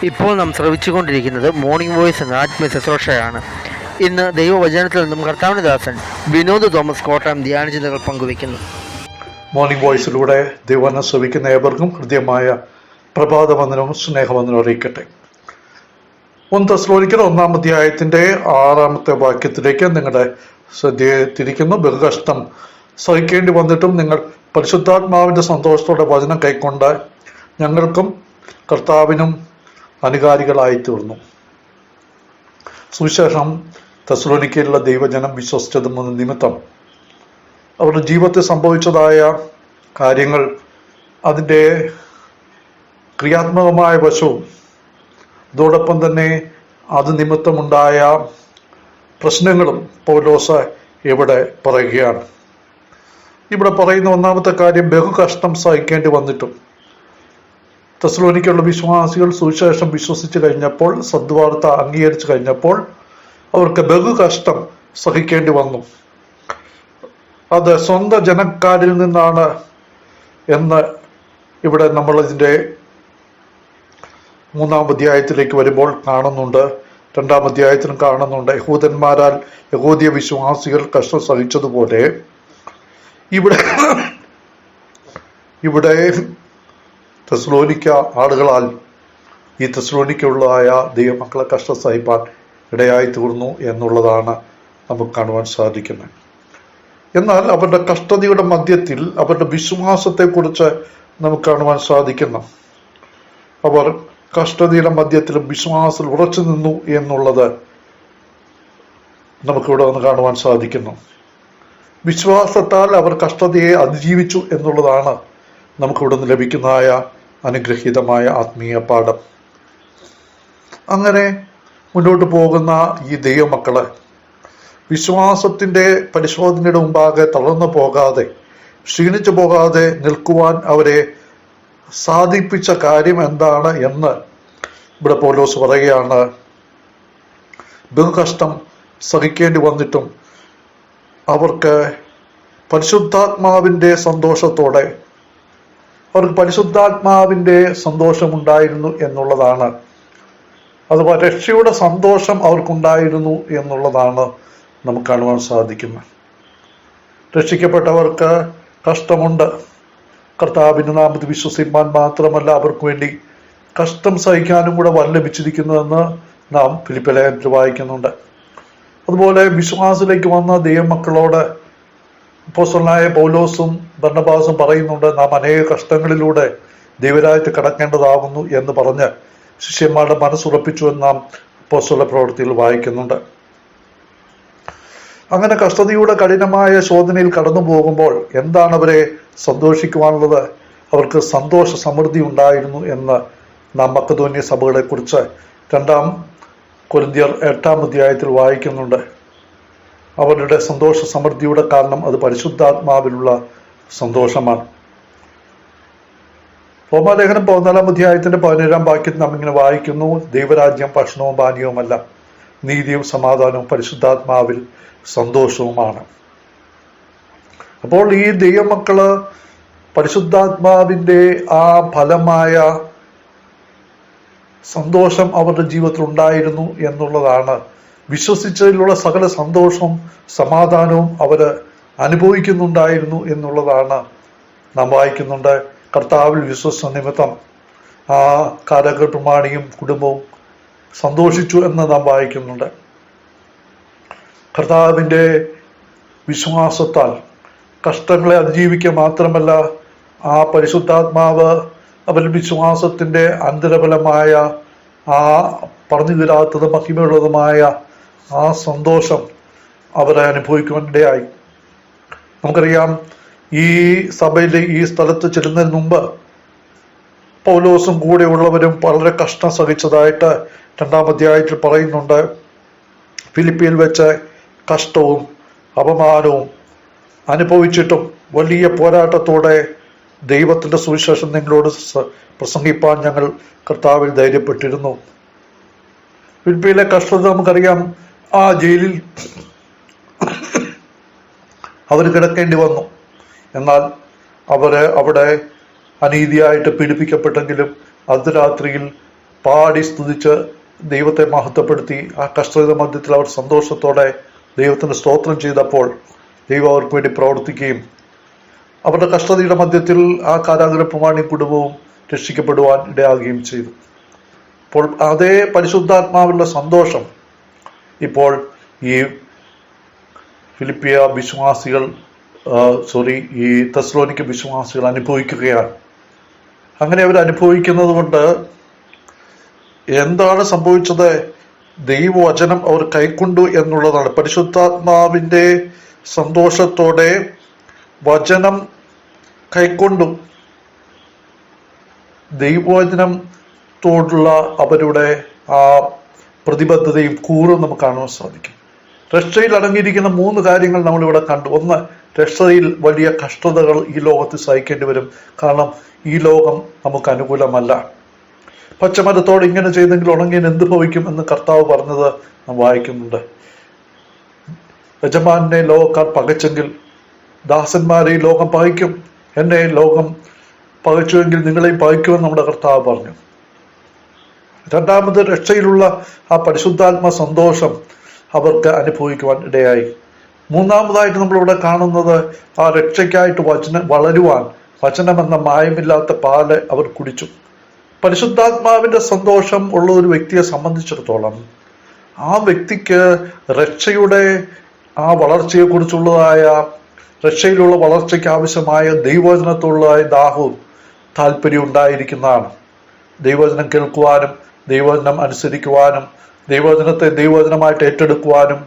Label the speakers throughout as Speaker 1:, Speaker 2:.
Speaker 1: ഇപ്പോൾ നാം ശ്രവിച്ചുകൊണ്ടിരിക്കുന്നത് morning voice എന്ന ആത്മീയ ശുശ്രൂഷയാണ്. ഇന്ന് ദൈവവചനത്തിൽ നിന്നും കർത്താവിന്റെ ദാസൻ വിനോദ് തോമസ് കോട്ടയം ധ്യാനചിന്തകൾ പങ്കുവയ്ക്കുന്നു.
Speaker 2: മോർണിംഗ് വോയിസിലൂടെ ദൈവവചനം ശ്രവിക്കുന്ന ഏവർക്കും ഹൃദ്യമായ പ്രഭാതവന്ദനവും സ്നേഹവന്ദനവും അറിയിക്കട്ടെ. 1 തെസ്സലോനിക്കർ 1-ാം അധ്യായത്തിന്റെ 6-ാമത്തെ വാക്യത്തിലേക്ക് നിങ്ങളുടെ ശ്രദ്ധയെ തിരിക്കുന്നു. ബഹുകഷ്ടം സഹിക്കേണ്ടി വന്നിട്ടും നിങ്ങൾ പരിശുദ്ധാത്മാവിന്റെ സന്തോഷത്തോടെ വചനം കൈക്കൊണ്ട് ഞങ്ങൾക്കും കർത്താവിനും അനുകാരികളായി തീർന്നു. സുവിശേഷം തെസ്സലോനിക്കയിലുള്ള ദൈവജനം വിശ്വസിച്ചത് നിമിത്തം അവരുടെ ജീവിതത്തിൽ സംഭവിച്ചതായ കാര്യങ്ങൾ, അതിൻ്റെ ക്രിയാത്മകമായ വശവും അതോടൊപ്പം തന്നെ അത് നിമിത്തമുണ്ടായ പ്രശ്നങ്ങളും പൗലോസ് ഇവിടെ പറയുകയാണ്. ഇവിടെ പറയുന്ന ഒന്നാമത്തെ കാര്യം, ബഹുകഷ്ടം സഹിക്കേണ്ടി വന്നിട്ടും. തെസ്സലോനിക്കയിലുള്ള വിശ്വാസികൾ സുവിശേഷം വിശ്വസിച്ച് കഴിഞ്ഞപ്പോൾ, സദ്വാർത്ത അംഗീകരിച്ചു കഴിഞ്ഞപ്പോൾ അവർക്ക് ബഹുകഷ്ടം സഹിക്കേണ്ടി വന്നു. അത് സ്വന്തം ജനക്കാരിൽ നിന്നാണ് എന്ന് ഇവിടെ നമ്മൾ ഇതിൻ്റെ 3-ാം അധ്യായത്തിലേക്ക് വരുമ്പോൾ കാണുന്നുണ്ട്. 2-ാം അധ്യായത്തിലും കാണുന്നുണ്ട്. യഹൂദന്മാരാൽ യഹൂദിയ വിശ്വാസികൾ കഷ്ടം സഹിച്ചതുപോലെ ഇവിടെ തെസ്സലോനിക്ക ആളുകളാൽ ഈ തെസ്സലോനിക്കയുള്ളതായ ദൈവമക്കളെ കഷ്ടം സഹിപ്പാൻ ഇടയായി തീർന്നു എന്നുള്ളതാണ് നമുക്ക് കാണുവാൻ സാധിക്കുന്നത്. എന്നാൽ അവരുടെ കഷ്ടതയുടെ മധ്യത്തിൽ അവരുടെ വിശ്വാസത്തെക്കുറിച്ച് നമുക്ക് കാണുവാൻ സാധിക്കുന്നു. അവർ കഷ്ടതയുടെ മധ്യത്തിലും വിശ്വാസത്തിൽ ഉറച്ചു നിന്നു എന്നുള്ളത് നമുക്കിവിടെ ഒന്ന് കാണുവാൻ സാധിക്കുന്നു. വിശ്വാസത്താൽ അവർ കഷ്ടതയെ അതിജീവിച്ചു എന്നുള്ളതാണ് നമുക്കിവിടെ നിന്ന് ലഭിക്കുന്നതായ അനുഗ്രഹീതമായ ആത്മീയ പാഠം. അങ്ങനെ മുന്നോട്ട് പോകുന്ന ഈ ദൈവമക്കളെ വിശ്വാസത്തിന്റെ പരിശോധനയുടെ മുമ്പാകെ തളർന്നു പോകാതെ, ക്ഷീണിച്ചു പോകാതെ നിൽക്കുവാൻ അവരെ സാധിപ്പിച്ച കാര്യം എന്താണ് എന്ന് ഇവിടെ പൗലോസ് പറയുകയാണ്. ബഹുകഷ്ടം സഹിക്കേണ്ടി വന്നിട്ടും അവർക്ക് പരിശുദ്ധാത്മാവിന്റെ സന്തോഷത്തോടെ, അവർക്ക് പരിശുദ്ധാത്മാവിന്റെ സന്തോഷമുണ്ടായിരുന്നു എന്നുള്ളതാണ്. അഥവാ രക്ഷയുടെ സന്തോഷം അവർക്കുണ്ടായിരുന്നു എന്നുള്ളതാണ് നമുക്ക് കാണുവാൻ സാധിക്കുന്നത്. രക്ഷിക്കപ്പെട്ടവർക്ക് കഷ്ടമുണ്ട്. കർത്താവിന്റെ നാമത്തിൽ വിശ്വസിപ്പാൻ മാത്രമല്ല, അവർക്ക് വേണ്ടി കഷ്ടം സഹിക്കാനും കൂടെ ലഭിച്ചിരിക്കുന്നുവെന്ന് നാം ഫിലിപ്പിയ ലേഖനത്തിൽ വായിക്കുന്നുണ്ട്. അതുപോലെ വിശ്വാസത്തിലേക്ക് വന്ന ദൈവമക്കളോട് അപ്പോസ്തലനായ പൗലോസും ബർന്നബാസും പറയുന്നുണ്ട്, നാം അനേക കഷ്ടങ്ങളിലൂടെ ദൈവരാജ്യത്തിൽ കടക്കേണ്ടതാകുന്നു എന്ന് പറഞ്ഞ് ശിഷ്യന്മാരുടെ മനസ്സുറപ്പിച്ചു എന്ന് നാം അപ്പോസ്തല പ്രവൃത്തിയിൽ വായിക്കുന്നുണ്ട്. അങ്ങനെ കഷ്ടതയുടെ കഠിനമായ ശോധനയിൽ കടന്നു പോകുമ്പോൾ എന്താണ് അവരെ സന്തോഷിക്കുവാനുള്ളത്? അവർക്ക് സന്തോഷ സമൃദ്ധി ഉണ്ടായിരുന്നു എന്ന് നാം മക്കതോന്യ സഭകളെ കുറിച്ച് 2 കൊരിന്ത്യർ 8-ാം അധ്യായത്തിൽ വായിക്കുന്നുണ്ട്. അവരുടെ സന്തോഷ സമൃദ്ധിയുടെ കാരണം അത് പരിശുദ്ധാത്മാവിലുള്ള സന്തോഷമാണ്. റോമാലേഖനം 14-ാം അധ്യായത്തിന്റെ 17-ാം വാക്യത്തിൽ നാം ഇങ്ങനെ വായിക്കുന്നു, ദൈവരാജ്യം ഭക്ഷണവും പാനീയവുമല്ല, നീതിയും സമാധാനവും പരിശുദ്ധാത്മാവിൽ സന്തോഷവുമാണ്. അപ്പോൾ ഈ ദൈവമക്കള് പരിശുദ്ധാത്മാവിന്റെ ആ ഫലമായ സന്തോഷം അവരുടെ ജീവിതത്തിൽ ഉണ്ടായിരുന്നു എന്നുള്ളതാണ്. വിശ്വസിച്ചതിലുള്ള സകല സന്തോഷവും സമാധാനവും അവര് അനുഭവിക്കുന്നുണ്ടായിരുന്നു എന്നുള്ളതാണ് നാം വായിക്കുന്നുണ്ട്. കർത്താവിൽ വിശ്വസ നിമിത്തം ആ കാലഘട്ടമാണിയും കുടുംബവും സന്തോഷിച്ചു എന്ന് നാം വായിക്കുന്നുണ്ട്. കർത്താവിന്റെ വിശ്വാസത്താൽ കഷ്ടങ്ങളെ അതിജീവിക്കുക മാത്രമല്ല, ആ പരിശുദ്ധാത്മാവ് അവരുടെ വിശ്വാസത്തിന്റെ അന്തരഫലമായ ആ പറഞ്ഞു തീരാത്തതും മഹിമയുള്ളതുമായ ആ സന്തോഷം അവരെ അനുഭവിക്കുവാനിടയായി. നമുക്കറിയാം, ഈ സഭയിലെ ഈ സ്ഥലത്ത് ചെല്ലുന്നതിന് മുമ്പ് പൗലോസും കൂടെ ഉള്ളവരും വളരെ കഷ്ടം സഹിച്ചതായിട്ട് 2-ാം അധ്യായത്തിൽ പറയുന്നുണ്ട്. ഫിലിപ്പിയിൽ വെച്ച് കഷ്ടവും അപമാനവും അനുഭവിച്ചിട്ടും വലിയ പോരാട്ടത്തോടെ ദൈവത്തിന്റെ സുവിശേഷം നിങ്ങളോട് പ്രസംഗിപ്പാൻ ഞങ്ങൾ കർത്താവിൽ ധൈര്യപ്പെട്ടിരുന്നു. ഫിലിപ്പിയിലെ കഷ്ടത നമുക്കറിയാം. ആ ജയിലിൽ അവർ കിടക്കേണ്ടി വന്നു. എന്നാൽ അവര് അവിടെ അനീതിയായിട്ട് പീഡിപ്പിക്കപ്പെട്ടെങ്കിലും അർദ്ധരാത്രിയിൽ പാടി സ്തുതിച്ച് ദൈവത്തെ മഹത്വപ്പെടുത്തി ആ കഷ്ടത മധ്യത്തിൽ അവർ സന്തോഷത്തോടെ ദൈവത്തിന് സ്തോത്രം ചെയ്തപ്പോൾ ദൈവം അവർക്ക് വേണ്ടി പ്രവർത്തിക്കുകയും അവരുടെ കഷ്ടതയുടെ മധ്യത്തിൽ ആ കാരാഗ്രഹ പ്രമാണി കുടുംബവും രക്ഷിക്കപ്പെടുവാൻ ഇടയാകുകയും ചെയ്തു. അപ്പോൾ അതേ പരിശുദ്ധാത്മാവിലുള്ള സന്തോഷം ഇപ്പോൾ ഈ ഫിലിപ്പിയ വിശ്വാസികൾ ഈ തെസ്സലോനിക്ക വിശ്വാസികൾ അനുഭവിക്കുകയാണ്. അങ്ങനെ അവർ അനുഭവിക്കുന്നത് കൊണ്ട് എന്താണ് സംഭവിച്ചത്? ദൈവവചനം അവർ കൈക്കൊണ്ടു എന്നുള്ളതാണ്. പരിശുദ്ധാത്മാവിന്റെ സന്തോഷത്തോടെ വചനം കൈക്കൊണ്ടു. ദൈവവചനത്തോടുള്ള അവരുടെ ആ പ്രതിബദ്ധതയും കൂറും നമുക്ക് കാണുവാൻ സാധിക്കും. രക്ഷയിൽ അടങ്ങിയിരിക്കുന്ന 3 കാര്യങ്ങൾ നമ്മളിവിടെ കണ്ടു. ഒന്ന്, രക്ഷയിൽ വലിയ കഷ്ടതകൾ ഈ ലോകത്ത് സഹിക്കേണ്ടി വരും. കാരണം ഈ ലോകം നമുക്ക് അനുകൂലമല്ല. പച്ചമരത്തോട് ഇങ്ങനെ ചെയ്തെങ്കിൽ ഉണങ്ങിയൻ എന്ത് ഭവിക്കും എന്ന് കർത്താവ് പറഞ്ഞത് നാം വായിക്കുന്നുണ്ട്. യജമാനെ ലോകക്കാർ പകച്ചെങ്കിൽ ദാസന്മാരെ ഈ ലോകം പകയ്ക്കും, എന്നെ ലോകം പകച്ചുവെങ്കിൽ നിങ്ങളെയും പകയ്ക്കുമെന്ന് നമ്മുടെ കർത്താവ് പറഞ്ഞു. രണ്ടാമത്, രക്ഷയിലുള്ള ആ പരിശുദ്ധാത്മ സന്തോഷം അവർക്ക് അനുഭവിക്കുവാൻ ഇടയായി. മൂന്നാമതായിട്ട് നമ്മളിവിടെ കാണുന്നത് ആ രക്ഷയ്ക്കായിട്ട് വളരുവാൻ വചനമെന്ന മായമില്ലാത്ത പാല് അവർ കുടിച്ചു. പരിശുദ്ധാത്മാവിന്റെ സന്തോഷം ഉള്ള ഒരു വ്യക്തിയെ സംബന്ധിച്ചിടത്തോളം ആ വ്യക്തിക്ക് രക്ഷയുടെ ആ വളർച്ചയെക്കുറിച്ചുള്ളതായ രക്ഷയിലുള്ള വളർച്ചയ്ക്ക് ആവശ്യമായ ദൈവവചനത്തോടുള്ളതായ ദാഹവും താല്പര്യവും ഉണ്ടായിരിക്കുന്നതാണ്. ദൈവവചനം കേൾക്കുവാനും ദൈവവചനം അനുസരിക്കുവാനും ദൈവവചനത്തെ ദൈവവചനമായിട്ട് ഏറ്റെടുക്കുവാനും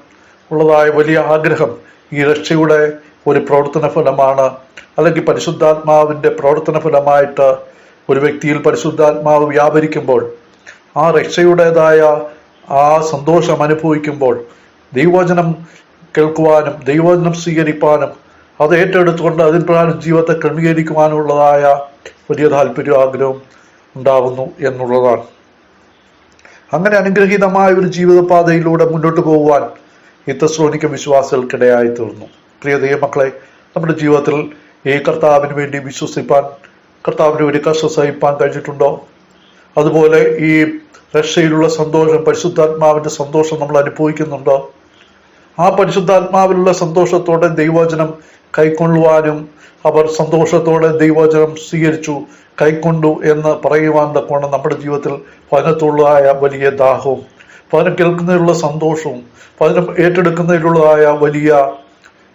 Speaker 2: ഉള്ളതായ വലിയ ആഗ്രഹം ഈ രക്ഷയുടെ ഒരു പ്രവർത്തന ഫലമാണ്. അല്ലെങ്കിൽ പരിശുദ്ധാത്മാവിന്റെ പ്രവർത്തന ഫലമായിട്ട് ഒരു വ്യക്തിയിൽ പരിശുദ്ധാത്മാവ് വ്യാപരിക്കുമ്പോൾ ആ രക്ഷയുടേതായ ആ സന്തോഷം അനുഭവിക്കുമ്പോൾ ദൈവവചനം കേൾക്കുവാനും ദൈവവചനം സ്വീകരിക്കാനും അത് ഏറ്റെടുത്തുകൊണ്ട് അതിന് പ്രകാരം ജീവിതത്തെ ക്രമീകരിക്കുവാനുള്ളതായ വലിയ താല്പര്യവും ആഗ്രഹവും ഉണ്ടാകുന്നു എന്നുള്ളതാണ്. അങ്ങനെ അനുഗ്രഹീതമായ ഒരു ജീവിതപാതയിലൂടെ മുന്നോട്ട് പോകുവാൻ ഈ തെസ്സലോനിക്ക വിശ്വാസികൾക്കിടയായി തീർന്നു. പ്രിയ ദൈവമക്കളെ, നമ്മുടെ ജീവിതത്തിൽ ഈ കർത്താവിന് വേണ്ടി വിശ്വസിപ്പാൻ, കർത്താവിന് വേണ്ടി കഷ്ടം സഹിപ്പാൻ കഴിഞ്ഞിട്ടുണ്ടോ? അതുപോലെ ഈ രക്ഷയിലുള്ള സന്തോഷം, പരിശുദ്ധാത്മാവിന്റെ സന്തോഷം നമ്മൾ അനുഭവിക്കുന്നുണ്ടോ? ആ പരിശുദ്ധാത്മാവിലുള്ള സന്തോഷത്തോടെ ദൈവവചനം കൈക്കൊള്ളുവാനും അവർ സന്തോഷത്തോടെ ദൈവവചനം സ്വീകരിച്ചു, കൈക്കൊണ്ടു എന്ന് പറയുവാൻ തക്കോണം നമ്മുടെ ജീവിതത്തിൽ വചനത്തുള്ളതായ വലിയ ദാഹവും വചനം കേൾക്കുന്നതിലുള്ള സന്തോഷവും വചനം ഏറ്റെടുക്കുന്നതിലുള്ളതായ വലിയ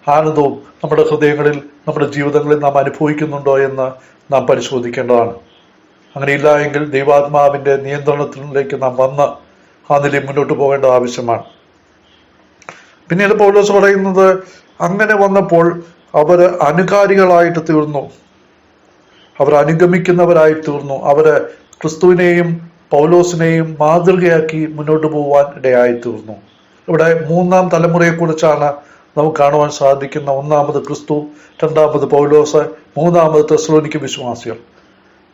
Speaker 2: ആനന്ദവും നമ്മുടെ ഹൃദയങ്ങളിൽ, നമ്മുടെ ജീവിതങ്ങളിൽ നാം അനുഭവിക്കുന്നുണ്ടോ എന്ന് നാം പരിശോധിക്കേണ്ടതാണ്. അങ്ങനെയില്ല എങ്കിൽ ദൈവാത്മാവിന്റെ നിയന്ത്രണത്തിലേക്ക് നാം വന്ന് ആ നിലയിൽ മുന്നോട്ട് പോകേണ്ടത് ആവശ്യമാണ്. പിന്നീട് പൗലോസ് പറയുന്നത്, അങ്ങനെ വന്നപ്പോൾ അവര് അനുകാരികളായിട്ട് തീർന്നു, അവർ അനുഗമിക്കുന്നവരായി തീർന്നു, അവര് ക്രിസ്തുവിനെയും പൗലോസിനെയും മാതൃകയാക്കി മുന്നോട്ട് പോകാൻ ഇടയായി തീർന്നു. ഇവിടെ 3-ാം തലമുറയെക്കുറിച്ചാണ് നമുക്ക് കാണുവാൻ സാധിക്കുന്ന. ഒന്നാമത് ക്രിസ്തു, രണ്ടാമത് പൗലോസ്, മൂന്നാമത് തെസ്സലോനിക്ക വിശ്വാസികൾ.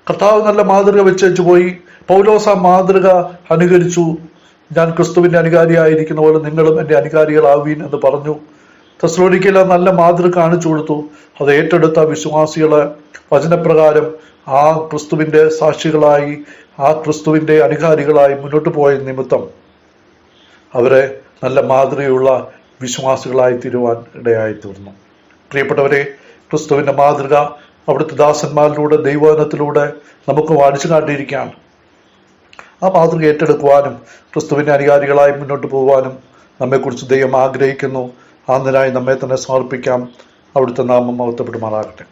Speaker 2: കർത്താവ് നല്ല മാതൃക വെച്ചു പോയി. പൗലോസ് ആ മാതൃക അനുകരിച്ചു. ഞാൻ ക്രിസ്തുവിന്റെ അനുകാരിയായിരിക്കുന്ന പോലെ നിങ്ങളും എൻ്റെ അനുകാരികളാവീൻ എന്ന് പറഞ്ഞു. തെസ്സലോനിക്കയിലെ നല്ല മാതൃക കാണിച്ചു കൊടുത്തു. അത് ഏറ്റെടുത്ത വിശ്വാസികള് വചനപ്രകാരം ആ ക്രിസ്തുവിന്റെ സാക്ഷികളായി, ആ ക്രിസ്തുവിന്റെ അനുകാരികളായി മുന്നോട്ട് പോയ നിമിത്തം അവരെ നല്ല മാതൃകയുള്ള വിശ്വാസികളായി തീരുവാൻ ഇടയായി തീർന്നു. പ്രിയപ്പെട്ടവരെ, ക്രിസ്തുവിന്റെ മാതൃക അവിടുത്തെ ദാസന്മാരിലൂടെ ദൈവവചനത്തിലൂടെ നമുക്ക് വാണിച്ചു കാട്ടിയിരിക്കുകയാണ്. ആ മാതൃക ഏറ്റെടുക്കുവാനും ക്രിസ്തുവിന്റെ അനുകാരികളായി മുന്നോട്ട് പോകുവാനും നമ്മെക്കുറിച്ച് ദൈവം ആഗ്രഹിക്കുന്നു. ആ നിലയായി നമ്മെ തന്നെ സമർപ്പിക്കാം. അവിടുത്തെ നാമം മഹത്വപ്പെടുമാറാകട്ടെ.